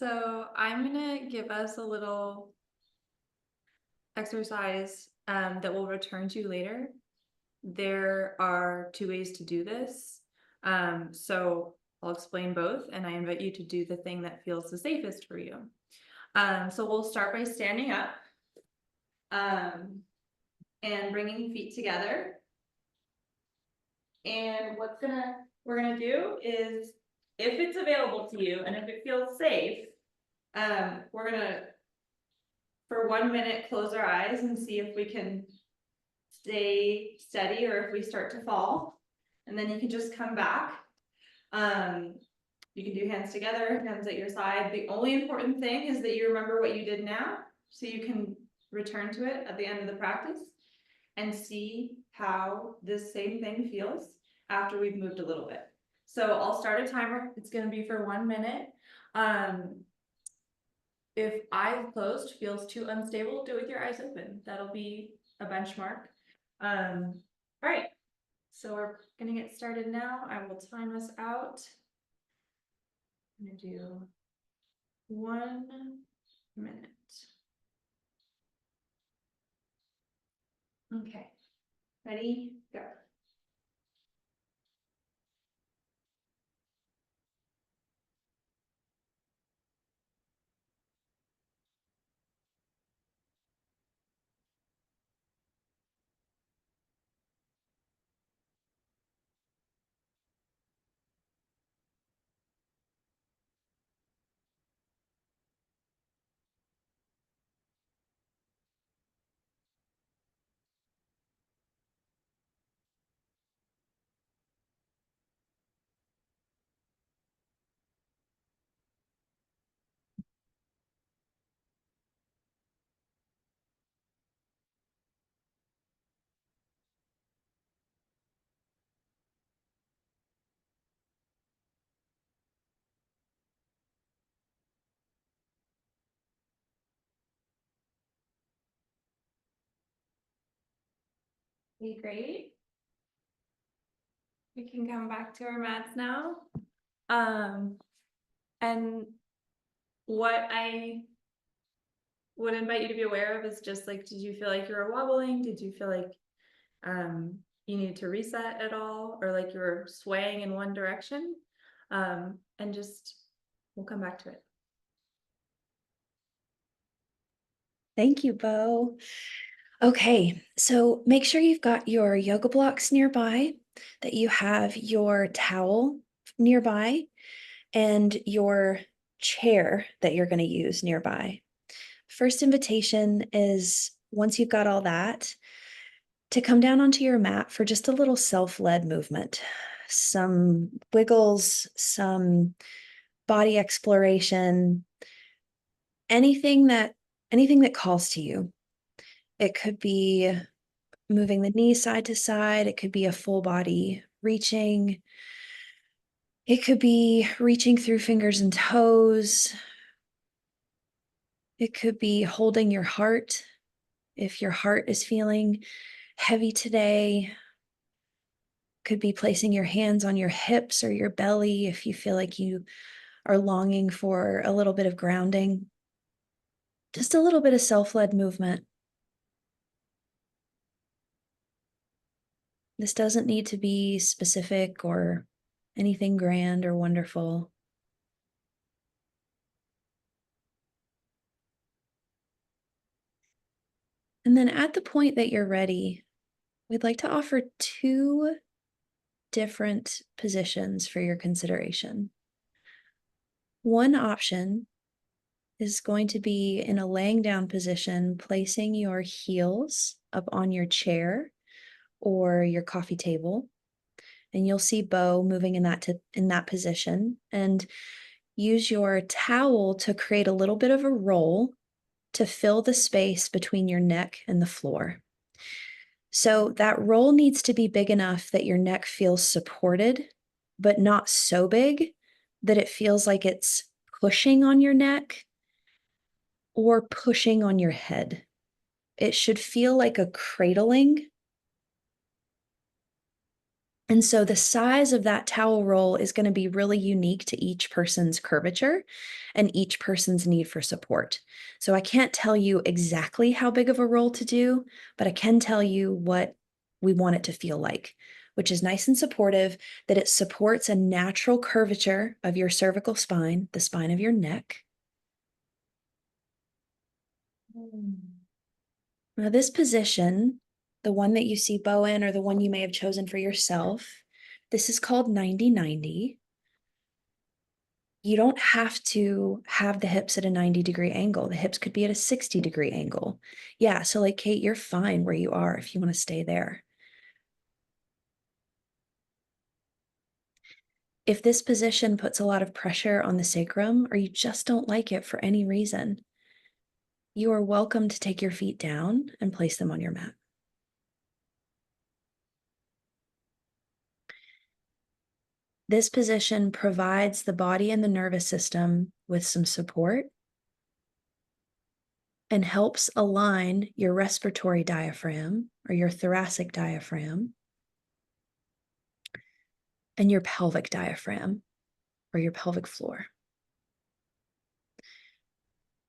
So I'm gonna give us a little exercise that we'll return to later. There are two ways to do this. So I'll explain both, and I invite you to do the thing that feels the safest for you. So we'll start by standing up um, and bringing feet together. And we're gonna do is, if it's available to you and if it feels safe, we're gonna for 1 minute close our eyes and see if we can stay steady or if we start to fall. And then you can just come back. You can do hands together, hands at your side. The only important thing is that you remember what you did now, so you can return to it at the end of the practice and see how this same thing feels after we've moved a little bit. So I'll start a timer. It's going to be for 1 minute. If eyes closed feels too unstable, do it with your eyes open. That'll be a benchmark. All right, so we're gonna get started now. I will time us out. I'm gonna do 1 minute. Okay, ready, go. Be great. We can come back to our mats now. And what I would invite you to be aware of is just like, did you feel like you were wobbling? Did you feel like you needed to reset at all, or like you were swaying in one direction? And just, we'll come back to it. Thank you, Bo. Okay, so make sure you've got your yoga blocks nearby, that you have your towel nearby, and your chair that you're going to use nearby. First invitation is, once you've got all that, to come down onto your mat for just a little self-led movement. Some wiggles, some body exploration, anything that calls to you. It could be moving the knees side to side. It could be a full body reaching. It could be reaching through fingers and toes. It could be holding your heart if your heart is feeling heavy today. Could be placing your hands on your hips or your belly if you feel like you are longing for a little bit of grounding. Just a little bit of self-led movement. This doesn't need to be specific or anything grand or wonderful. And then at the point that you're ready, we'd like to offer two different positions for your consideration. One option is going to be in a laying down position, placing your heels up on your chair or your coffee table. And you'll see Bo moving in that position, and use your towel to create a little bit of a roll to fill the space between your neck and the floor. So that roll needs to be big enough that your neck feels supported, but not so big that it feels like it's pushing on your neck or pushing on your head. It should feel like a cradling And so the size of that towel roll is going to be really unique to each person's curvature and each person's need for support. So I can't tell you exactly how big of a roll to do, but I can tell you what we want it to feel like, which is nice and supportive, that it supports a natural curvature of your cervical spine, the spine of your neck. Now, this position, the one that you see Bo in or the one you may have chosen for yourself, this is called 90-90. You don't have to have the hips at a 90-degree angle. The hips could be at a 60-degree angle. Yeah, so like Kate, you're fine where you are if you want to stay there. If this position puts a lot of pressure on the sacrum or you just don't like it for any reason, you are welcome to take your feet down and place them on your mat. This position provides the body and the nervous system with some support and helps align your respiratory diaphragm or your thoracic diaphragm and your pelvic diaphragm or your pelvic floor.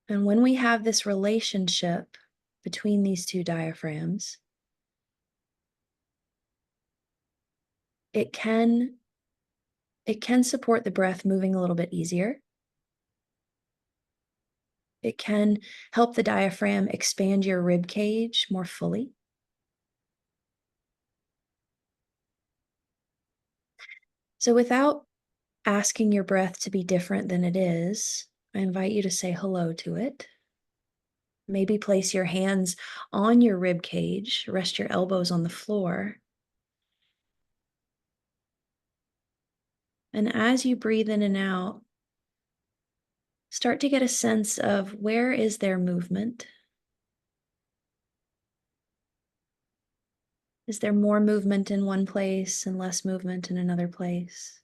And when we have this relationship between these two diaphragms, it can support the breath moving a little bit easier. It can help the diaphragm expand your rib cage more fully. So without asking your breath to be different than it is, I invite you to say hello to it. Maybe place your hands on your rib cage, rest your elbows on the floor. And as you breathe in and out, start to get a sense of where is there movement? Is there more movement in one place and less movement in another place?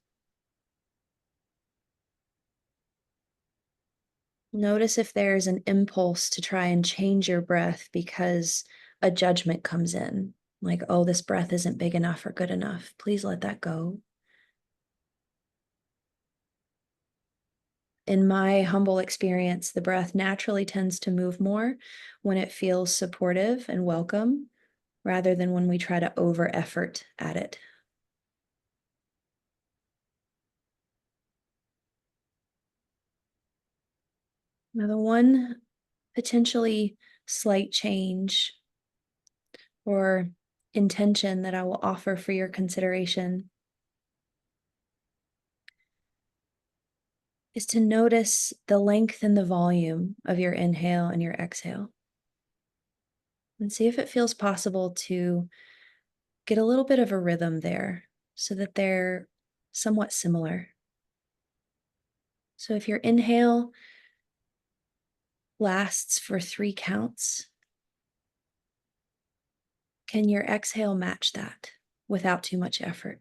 Notice if there's an impulse to try and change your breath because a judgment comes in, like, oh, this breath isn't big enough or good enough. Please let that go. In my humble experience, the breath naturally tends to move more when it feels supportive and welcome, rather than when we try to over effort at it. Now, the one potentially slight change or intention that I will offer for your consideration is to notice the length and the volume of your inhale and your exhale. And see if it feels possible to get a little bit of a rhythm there so that they're somewhat similar. So if your inhale lasts for 3 counts, can your exhale match that without too much effort?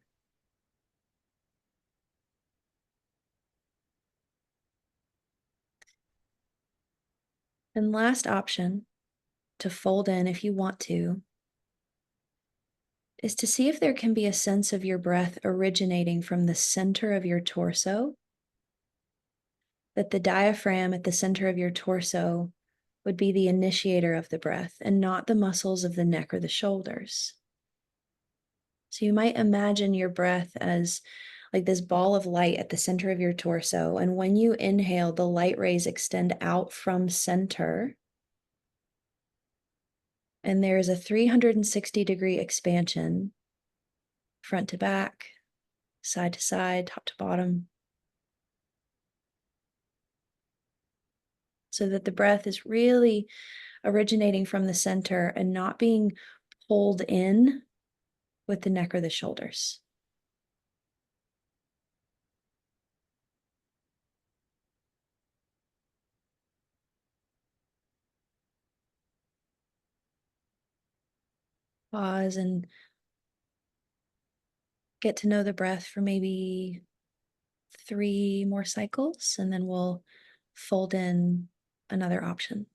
And last option to fold in if you want to is to see if there can be a sense of your breath originating from the center of your torso, that the diaphragm at the center of your torso would be the initiator of the breath and not the muscles of the neck or the shoulders. So you might imagine your breath as like this ball of light at the center of your torso. And when you inhale, the light rays extend out from center. And there is a 360-degree expansion, front to back, side to side, top to bottom, so that the breath is really originating from the center and not being pulled in with the neck or the shoulders. Pause and get to know the breath for maybe 3 more cycles, and then we'll fold in another option.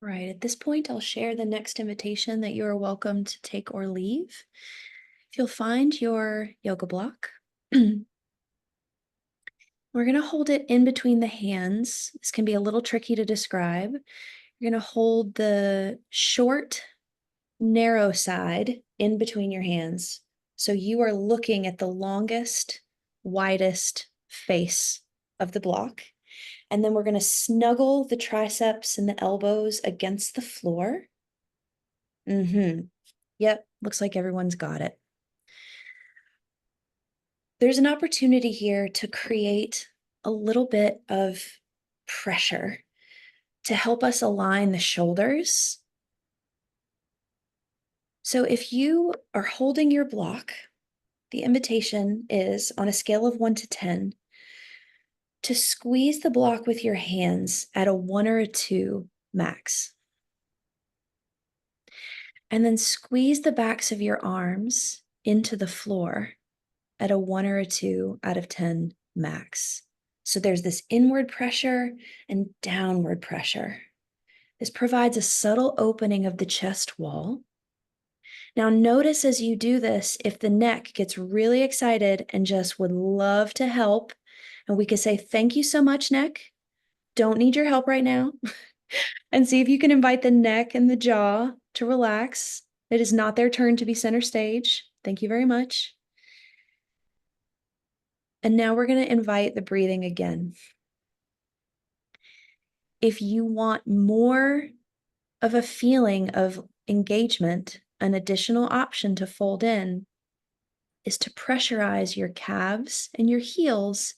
Right. At this point, I'll share the next invitation that you are welcome to take or leave. If you'll find your yoga block, we're going to hold it in between the hands. This can be a little tricky to describe. You're going to hold the short, narrow side in between your hands. So you are looking at the longest, widest face of the block. And then we're going to snuggle the triceps and the elbows against the floor. Yep, looks like everyone's got it. There's an opportunity here to create a little bit of pressure to help us align the shoulders. So if you are holding your block, the invitation is on a scale of 1 to 10 to squeeze the block with your hands at a 1 or a 2 max. And then squeeze the backs of your arms into the floor at a 1 or a 2 out of 10 max. So there's this inward pressure and downward pressure. This provides a subtle opening of the chest wall. Now, notice as you do this, if the neck gets really excited and just would love to help, and we could say, "Thank you so much, neck. Don't need your help right now." And see if you can invite the neck and the jaw to relax. It is not their turn to be center stage. Thank you very much. And now we're going to invite the breathing again. If you want more of a feeling of engagement, an additional option to fold in is to pressurize your calves and your heels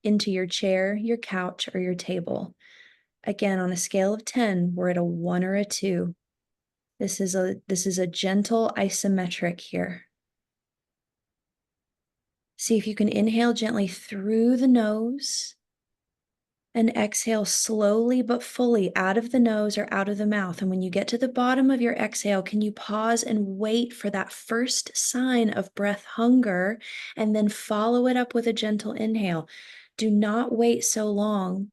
into your chair, your couch, or your table. Again, on a scale of 10, we're at a 1 or a 2. This is a gentle isometric here. See if you can inhale gently through the nose and exhale slowly but fully out of the nose or out of the mouth. And when you get to the bottom of your exhale, can you pause and wait for that first sign of breath hunger and then follow it up with a gentle inhale? Do not wait so long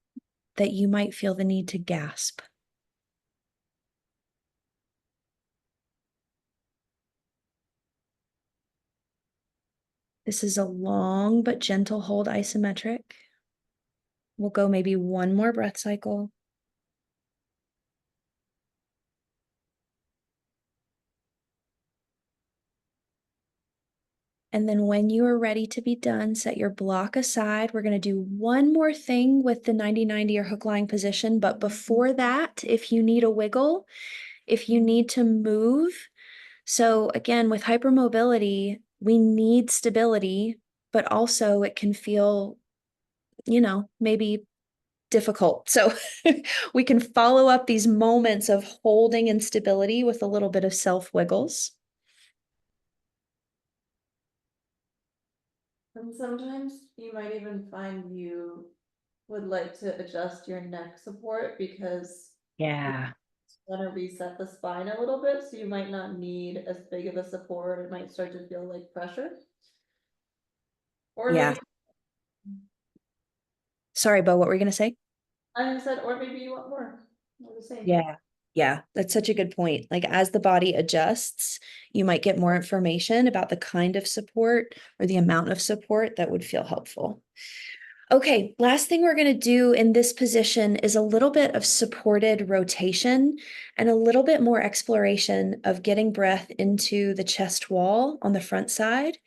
that you might feel the need to gasp. This is a long but gentle hold isometric. We'll go maybe one more breath cycle. And then when you are ready to be done, set your block aside. We're going to do one more thing with the 90-90 or hook lying position. But before that, if you need a wiggle, if you need to move, so again, with hypermobility, we need stability, but also it can feel, maybe difficult. So we can follow up these moments of holding instability with a little bit of self wiggles. And sometimes you might even find you would like to adjust your neck support because Yeah. want to reset the spine a little bit, so you might not need as big of a support. It might start to feel like pressure. Or Yeah. maybe Sorry, Bo, what were you going to say? I said, or maybe you want more. Or the same. Yeah. Yeah, that's such a good point. Like as the body adjusts, you might get more information about the kind of support or the amount of support that would feel helpful. Okay, last thing we're going to do in this position is a little bit of supported rotation and a little bit more exploration of getting breath into the chest wall on the front side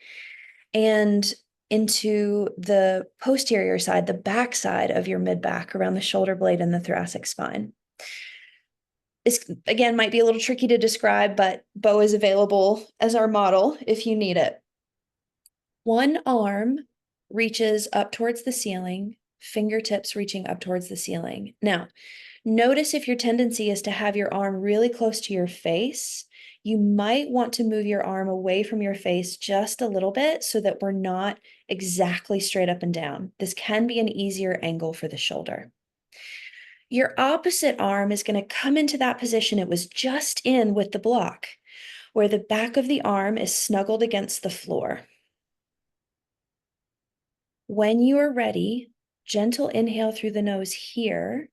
and into the posterior side, the back side of your mid back around the shoulder blade and the thoracic spine. This, again, might be a little tricky to describe, but Bo is available as our model if you need it. One arm reaches up towards the ceiling, fingertips reaching up towards the ceiling. Now, notice if your tendency is to have your arm really close to your face, you might want to move your arm away from your face just a little bit so that we're not exactly straight up and down. This can be an easier angle for the shoulder. Your opposite arm is going to come into that position it was just in with the block, where the back of the arm is snuggled against the floor. When you are ready, gentle inhale through the nose here.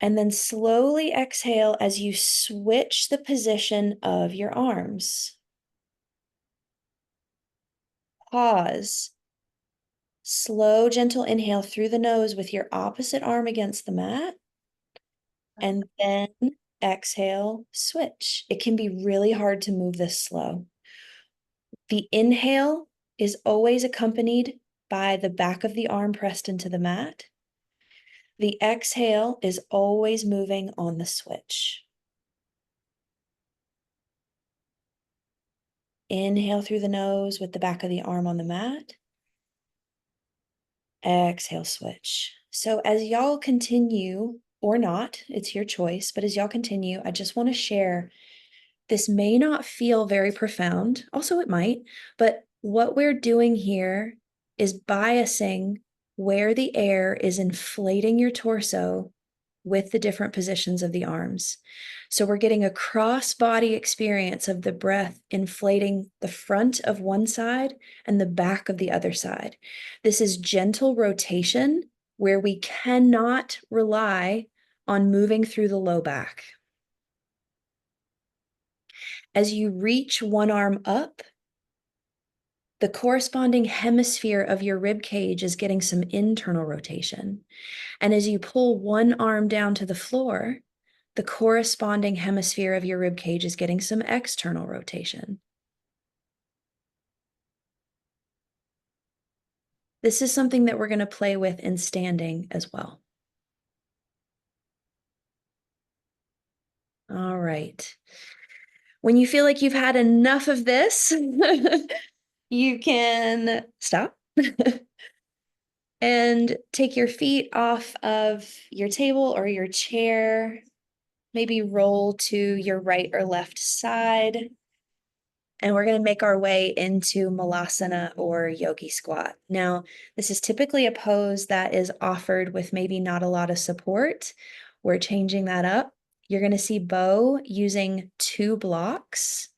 And then slowly exhale as you switch the position of your arms. Pause. Slow, gentle inhale through the nose with your opposite arm against the mat. And then exhale, switch. It can be really hard to move this slow. The inhale is always accompanied by the back of the arm pressed into the mat. The exhale is always moving on the switch. Inhale through the nose with the back of the arm on the mat. Exhale, switch. So as y'all continue, or not, it's your choice, but as y'all continue, I just want to share, this may not feel very profound, also it might, but what we're doing here is biasing where the air is inflating your torso with the different positions of the arms. So we're getting a cross-body experience of the breath inflating the front of one side and the back of the other side. This is gentle rotation where we cannot rely on moving through the low back. As you reach one arm up, the corresponding hemisphere of your rib cage is getting some internal rotation. And as you pull one arm down to the floor, the corresponding hemisphere of your rib cage is getting some external rotation. This is something that we're going to play with in standing as well. All right. When you feel like you've had enough of this, you can stop and take your feet off of your table or your chair. Maybe roll to your right or left side. And we're going to make our way into Malasana or Yogi Squat. Now, this is typically a pose that is offered with maybe not a lot of support. We're changing that up. You're going to see Bo using 2 blocks.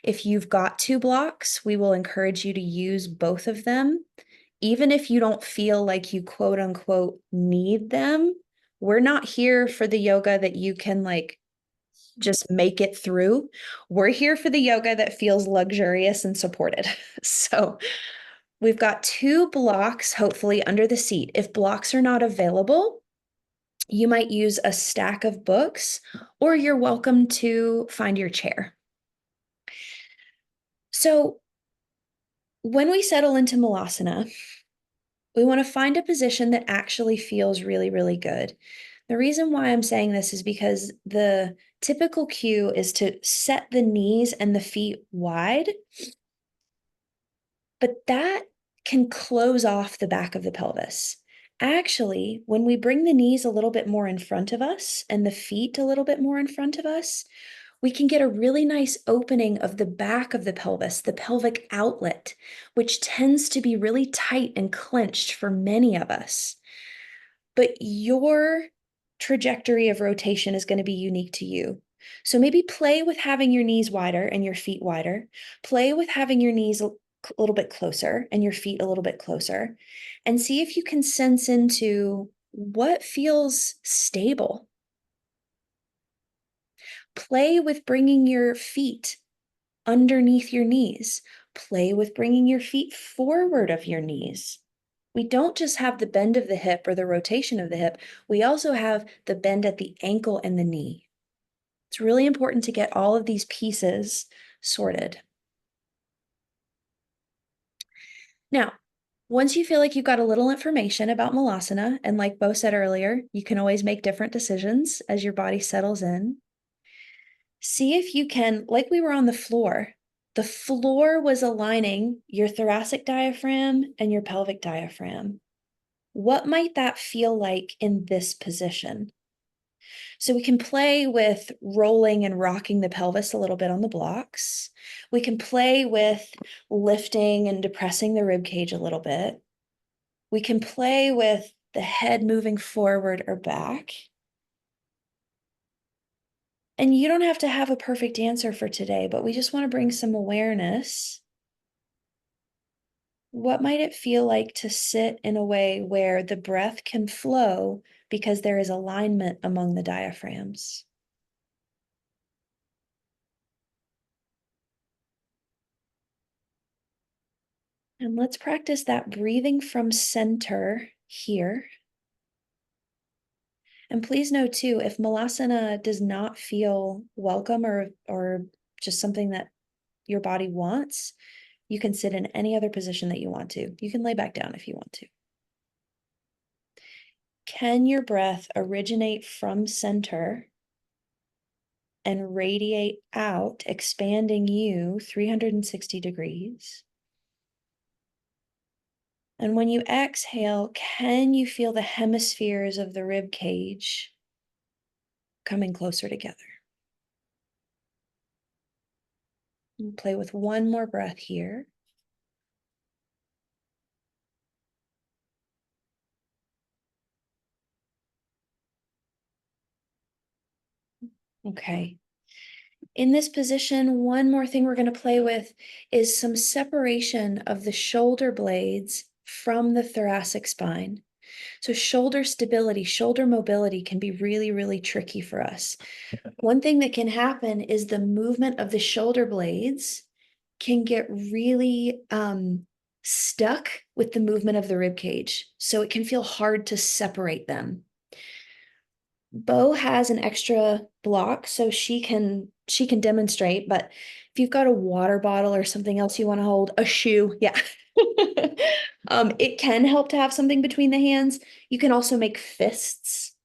If you've got 2 blocks, we will encourage you to use both of them. Even if you don't feel like you quote unquote need them, we're not here for the yoga that you can like just make it through. We're here for the yoga that feels luxurious and supported. So we've got 2 blocks, hopefully under the seat. If blocks are not available, you might use a stack of books, or you're welcome to find your chair. So when we settle into Malasana, we want to find a position that actually feels really, really good. The reason why I'm saying this is because the typical cue is to set the knees and the feet wide, but that can close off the back of the pelvis. Actually, when we bring the knees a little bit more in front of us and the feet a little bit more in front of us, we can get a really nice opening of the back of the pelvis, the pelvic outlet, which tends to be really tight and clenched for many of us. But your trajectory of rotation is going to be unique to you. So maybe play with having your knees wider and your feet wider. Play with having your knees a little bit closer and your feet a little bit closer, and see if you can sense into what feels stable. Play with bringing your feet underneath your knees. Play with bringing your feet forward of your knees. We don't just have the bend of the hip or the rotation of the hip, we also have the bend at the ankle and the knee. It's really important to get all of these pieces sorted. Now, once you feel like you've got a little information about Malasana, and like Bo said earlier, you can always make different decisions as your body settles in. See if you can, like we were on the floor was aligning your thoracic diaphragm and your pelvic diaphragm. What might that feel like in this position? So we can play with rolling and rocking the pelvis a little bit on the blocks. We can play with lifting and depressing the rib cage a little bit. We can play with the head moving forward or back. And you don't have to have a perfect answer for today, but we just want to bring some awareness. What might it feel like to sit in a way where the breath can flow because there is alignment among the diaphragms. And let's practice that breathing from center here. And please know too, if Malasana does not feel welcome or just something that your body wants, you can sit in any other position that you want to. You can lay back down if you want to. Can your breath originate from center and radiate out, expanding you 360 degrees? And when you exhale, can you feel the hemispheres of the rib cage coming closer together? And play with one more breath here. Okay. In this position, one more thing we're going to play with is some separation of the shoulder blades from the thoracic spine. So shoulder stability, shoulder mobility can be really, really tricky for us. One thing that can happen is the movement of the shoulder blades can get really stuck with the movement of the rib cage. So it can feel hard to separate them. Bo has an extra block so she can demonstrate, but if you've got a water bottle or something else you want to hold, a shoe, yeah. It can help to have something between the hands. You can also make fists,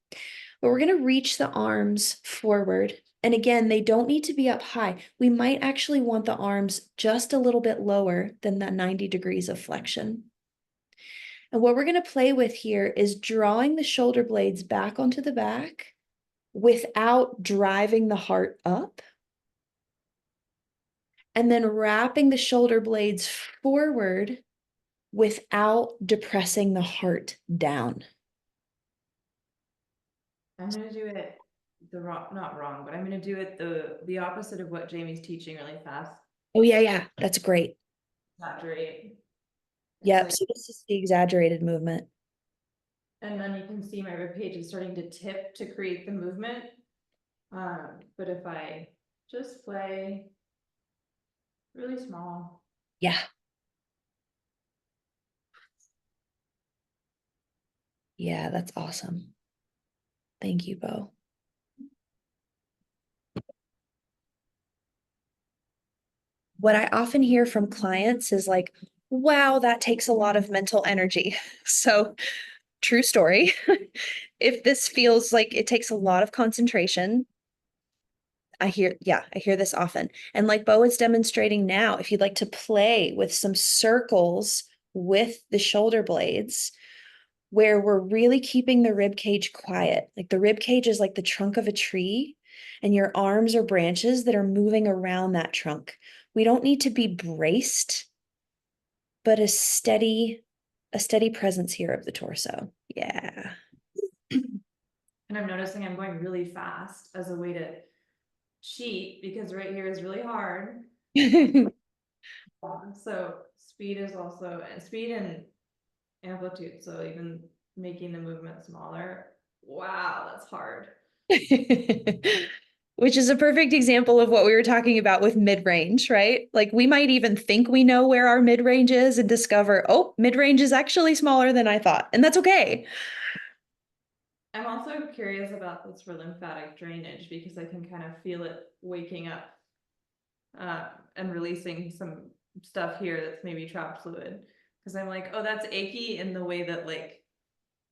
but we're going to reach the arms forward. And again, they don't need to be up high. We might actually want the arms just a little bit lower than that 90 degrees of flexion. And what we're going to play with here is drawing the shoulder blades back onto the back without driving the heart up. And then wrapping the shoulder blades forward without depressing the heart down. I'm gonna do it the wrong, not wrong, but I'm gonna do it the opposite of what Jamie's teaching really fast. Oh, yeah, that's great. Exaggerate. Yep, Like, so this is the exaggerated movement. and then you can see my rib cage is starting to tip to create the movement. But if I just play really small. Yeah. Yeah, that's awesome. Thank you, Bo. What I often hear from clients is like, wow, that takes a lot of mental energy. So, true story. If this feels like it takes a lot of concentration, I hear this often. And like Bo is demonstrating now, if you'd like to play with some circles with the shoulder blades, where we're really keeping the rib cage quiet. Like the rib cage is like the trunk of a tree, and your arms are branches that are moving around that trunk. We don't need to be braced, but a steady presence here of the torso. Yeah. And I'm noticing I'm going really fast as a way to cheat because right here is really hard. So speed is also, and speed and amplitude. So even making the movement smaller. Wow, that's hard. Which is a perfect example of what we were talking about with mid-range, right? Like we might even think we know where our mid-range is and discover, oh, mid-range is actually smaller than I thought. And that's okay. I'm also curious about this for lymphatic drainage because I can kind of feel it waking up and releasing some stuff here that's maybe trapped fluid. Because I'm like, oh, that's achy in the way that like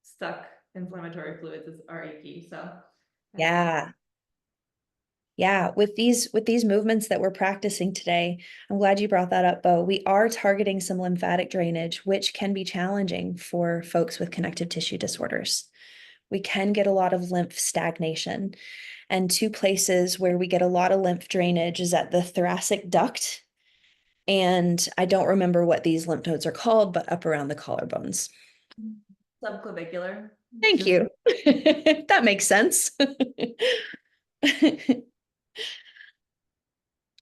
stuck inflammatory fluids are achy. So Yeah. Yeah, with these movements that we're practicing today, I'm glad you brought that up, Bo. We are targeting some lymphatic drainage, which can be challenging for folks with connective tissue disorders. We can get a lot of lymph stagnation. And two places where we get a lot of lymph drainage is at the thoracic duct. And I don't remember what these lymph nodes are called, but up around the collarbones. subclavicular. Thank you. That makes sense.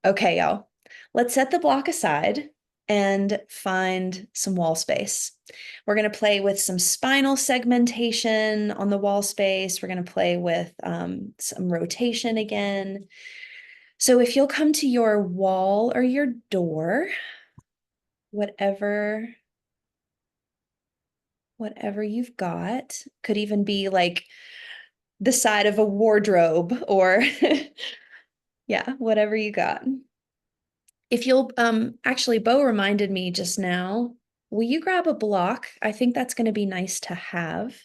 Okay, y'all. Let's set the block aside and find some wall space. We're going to play with some spinal segmentation on the wall space. We're going to play with some rotation again. So if you'll come to your wall or your door, whatever you've got, could even be like the side of a wardrobe or yeah, whatever you got. If you'll actually, Bo reminded me just now, will you grab a block? I think that's going to be nice to have.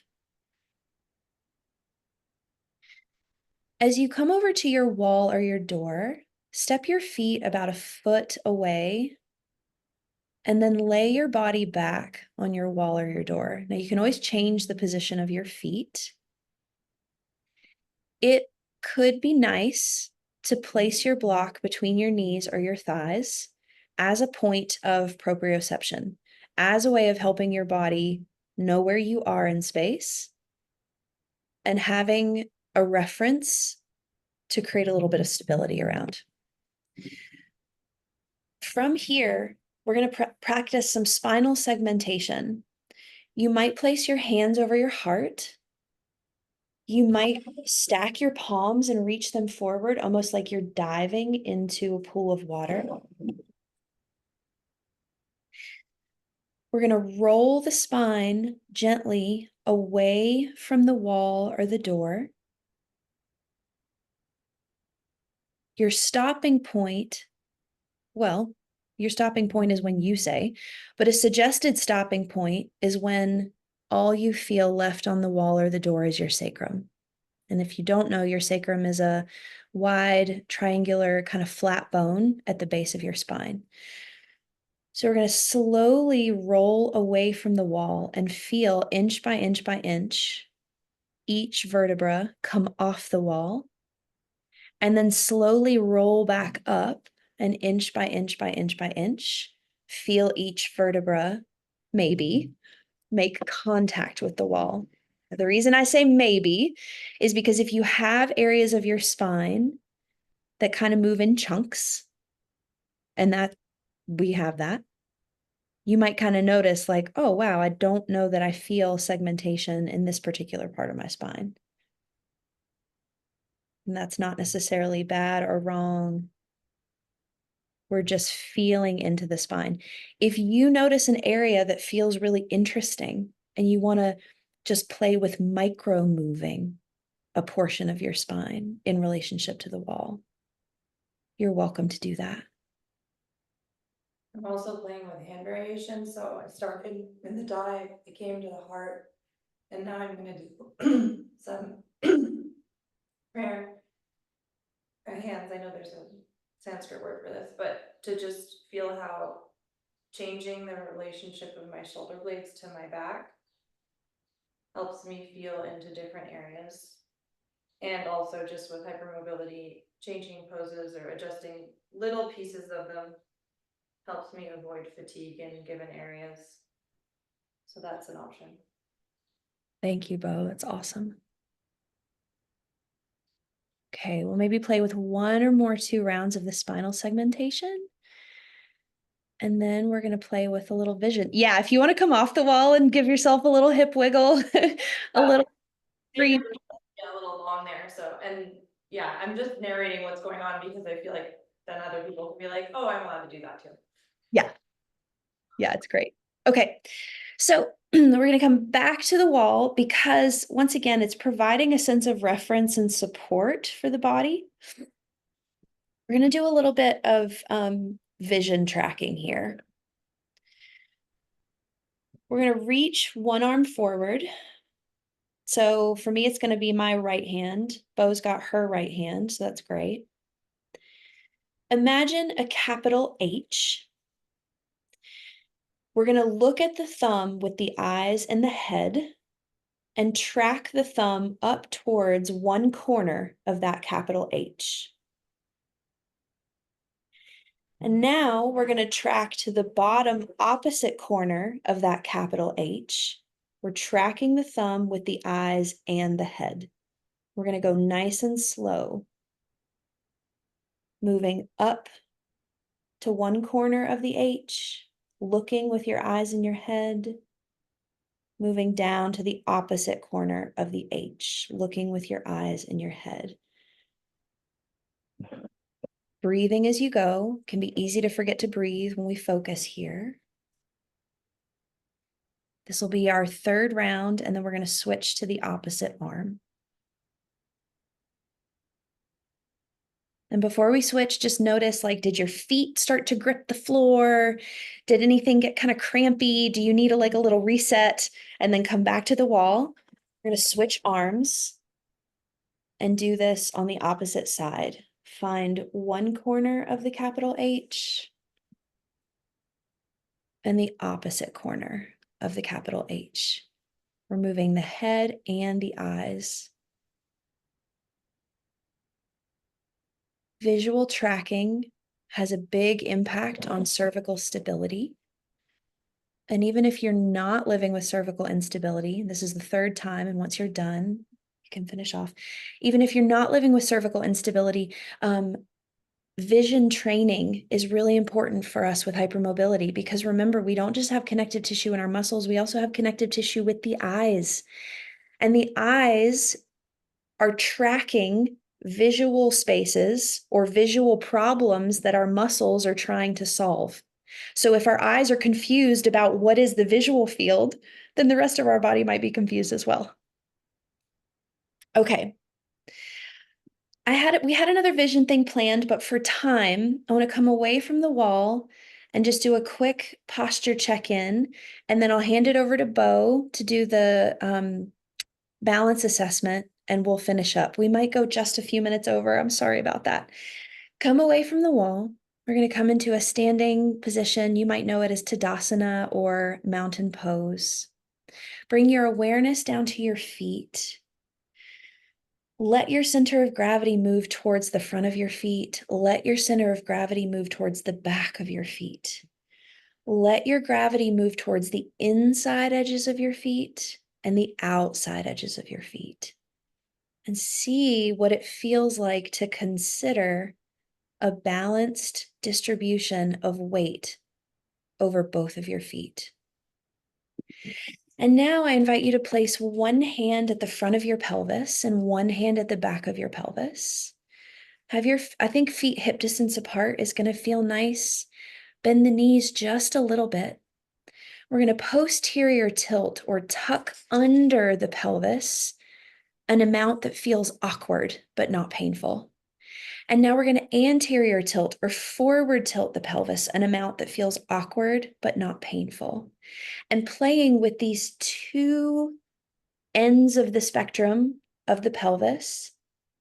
As you come over to your wall or your door, step your feet about a foot away and then lay your body back on your wall or your door. Now you can always change the position of your feet. It could be nice to place your block between your knees or your thighs as a point of proprioception, as a way of helping your body know where you are in space and having a reference to create a little bit of stability around. From here, we're going to practice some spinal segmentation. You might place your hands over your heart. You might stack your palms and reach them forward, almost like you're diving into a pool of water. We're going to roll the spine gently away from the wall or the door. Your stopping point, well, your stopping point is when you say, but a suggested stopping point is when all you feel left on the wall or the door is your sacrum. And if you don't know, your sacrum is a wide, triangular, kind of flat bone at the base of your spine. So we're going to slowly roll away from the wall and feel inch by inch by inch each vertebra come off the wall, and then slowly roll back up and inch by inch by inch by inch, feel each vertebra maybe make contact with the wall. The reason I say maybe is because if you have areas of your spine that kind of move in chunks, and that we have that, you might kind of notice like, oh, wow, I don't know that I feel segmentation in this particular part of my spine. And that's not necessarily bad or wrong. We're just feeling into the spine. If you notice an area that feels really interesting and you want to just play with micro moving a portion of your spine in relationship to the wall, you're welcome to do that. I'm also playing with hand variations, so I started in the dive, I came to the heart, and now I'm gonna do some prayer. Hands, I know there's a Sanskrit word for this, but to just feel how changing the relationship of my shoulder blades to my back helps me feel into different areas. And also just with hypermobility, changing poses or adjusting little pieces of them helps me avoid fatigue in given areas. So that's an option. Thank you, Bo. That's awesome. Okay, we'll maybe play with one or more 2 rounds of the spinal segmentation. And then we're going to play with a little vision. Yeah, if you want to come off the wall and give yourself a little hip wiggle, a little scream. Yeah, a little long there. So, and yeah, I'm just narrating what's going on because I feel like then other people can be like, oh, I'm allowed to do that too. Yeah. Yeah, it's great. Okay. So we're going to come back to the wall because once again, it's providing a sense of reference and support for the body. We're going to do a little bit of vision tracking here. We're going to reach one arm forward. So for me, it's going to be my right hand. Bo's got her right hand, so that's great. Imagine a capital H. We're going to look at the thumb with the eyes and the head and track the thumb up towards one corner of that capital H. And now we're going to track to the bottom opposite corner of that capital H. We're tracking the thumb with the eyes and the head. We're going to go nice and slow, moving up to one corner of the H looking with your eyes in your head, moving down to the opposite corner of the H, looking with your eyes in your head. Breathing as you go. Can be easy to forget to breathe when we focus here. This will be our third round, and then we're going to switch to the opposite arm. And before we switch, just notice, like, did your feet start to grip the floor? Did anything get kind of crampy? Do you need a little reset? And then come back to the wall. We're going to switch arms and do this on the opposite side. Find one corner of the capital H and the opposite corner of the capital H. Removing the head and the eyes. Visual tracking has a big impact on cervical stability. And even if you're not living with cervical instability, this is the third time, and once you're done, you can finish off. Even if you're not living with cervical instability, vision training is really important for us with hypermobility, because remember, we don't just have connective tissue in our muscles, we also have connective tissue with the eyes. And the eyes are tracking visual spaces or visual problems that our muscles are trying to solve. So if our eyes are confused about what is the visual field, then the rest of our body might be confused as well. Okay. We had another vision thing planned, but for time, I want to come away from the wall and just do a quick posture check-in, and then I'll hand it over to Bo to do the balance assessment, and we'll finish up. We might go just a few minutes over. I'm sorry about that. Come away from the wall. We're going to come into a standing position. You might know it as Tadasana or mountain pose. Bring your awareness down to your feet. Let your center of gravity move towards the front of your feet. Let your center of gravity move towards the back of your feet. Let your gravity move towards the inside edges of your feet and the outside edges of your feet. And see what it feels like to consider a balanced distribution of weight over both of your feet. And now I invite you to place one hand at the front of your pelvis and one hand at the back of your pelvis. I think feet hip distance apart is going to feel nice. Bend the knees just a little bit. We're going to posterior tilt or tuck under the pelvis an amount that feels awkward but not painful. And now we're going to anterior tilt or forward tilt the pelvis an amount that feels awkward but not painful. And playing with these two ends of the spectrum of the pelvis,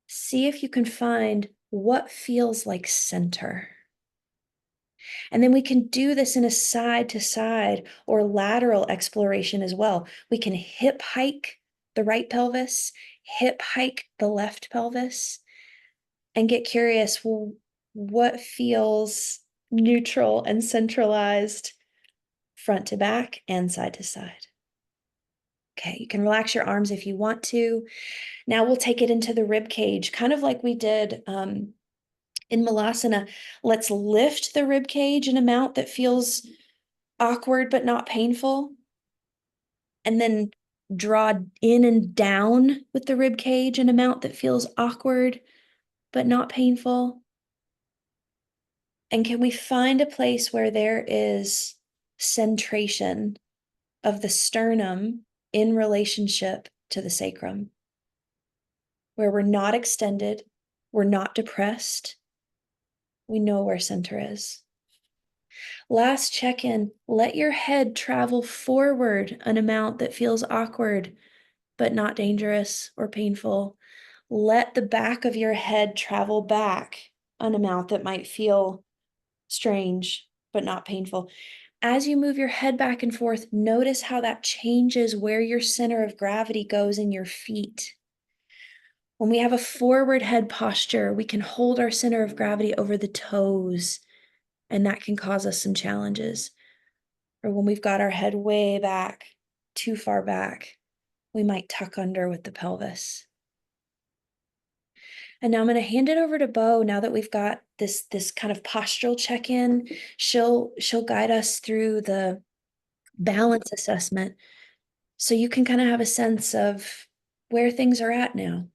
see if you can find what feels like center. And then we can do this in a side to side or lateral exploration as well. We can hip hike the right pelvis, hip hike the left pelvis, and get curious, well, what feels neutral and centralized front to back and side to side. Okay, you can relax your arms if you want to. Now we'll take it into the rib cage, kind of like we did in Malasana. Let's lift the rib cage an amount that feels awkward but not painful. And then draw in and down with the rib cage an amount that feels awkward but not painful. And can we find a place where there is centration of the sternum in relationship to the sacrum, where we're not extended, we're not depressed, we know where center is. Last check-in, let your head travel forward an amount that feels awkward, but not dangerous or painful. Let the back of your head travel back an amount that might feel strange, but not painful. As you move your head back and forth, notice how that changes where your center of gravity goes in your feet. When we have a forward head posture, we can hold our center of gravity over the toes, and that can cause us some challenges. Or when we've got our head way back, too far back, we might tuck under with the pelvis. And now I'm going to hand it over to Bo. Now that we've got this kind of postural check-in, she'll guide us through the balance assessment so you can kind of have a sense of where things are at now.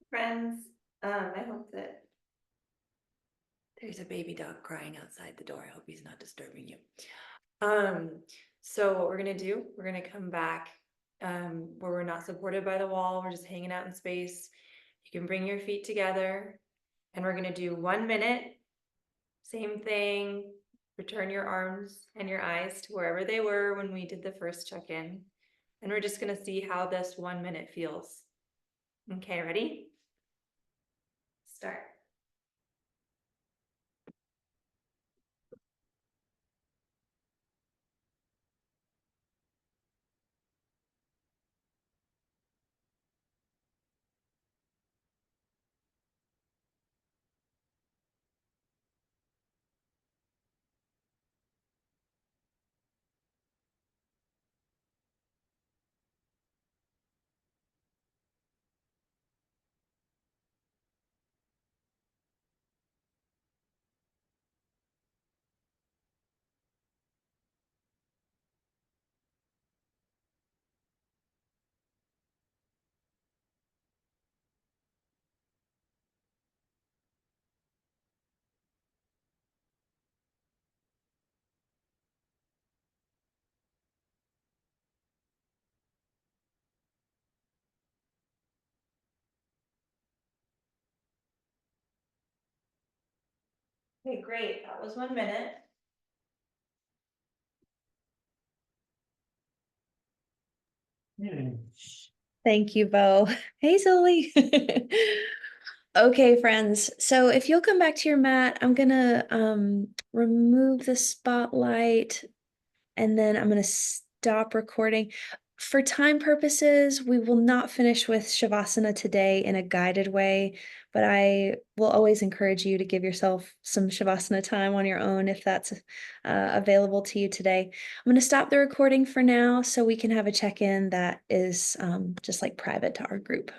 Friends, I hope that there's a baby dog crying outside the door. I hope he's not disturbing you. So what we're gonna do, we're gonna come back where we're not supported by the wall, we're just hanging out in space. You can bring your feet together and we're gonna do 1 minute. Same thing, return your arms and your eyes to wherever they were when we did the first check-in. And we're just gonna see how this 1 minute feels. Okay, ready? Start. Okay, great. That was 1 minute. Thank you, Bo. Hey, Zoe. Okay, friends. So if you'll come back to your mat, I'm gonna remove the spotlight and then I'm gonna stop recording. For time purposes, we will not finish with Shavasana today in a guided way, but I will always encourage you to give yourself some Shavasana time on your own if that's available to you today. I'm gonna stop the recording for now so we can have a check-in that is just like private to our group.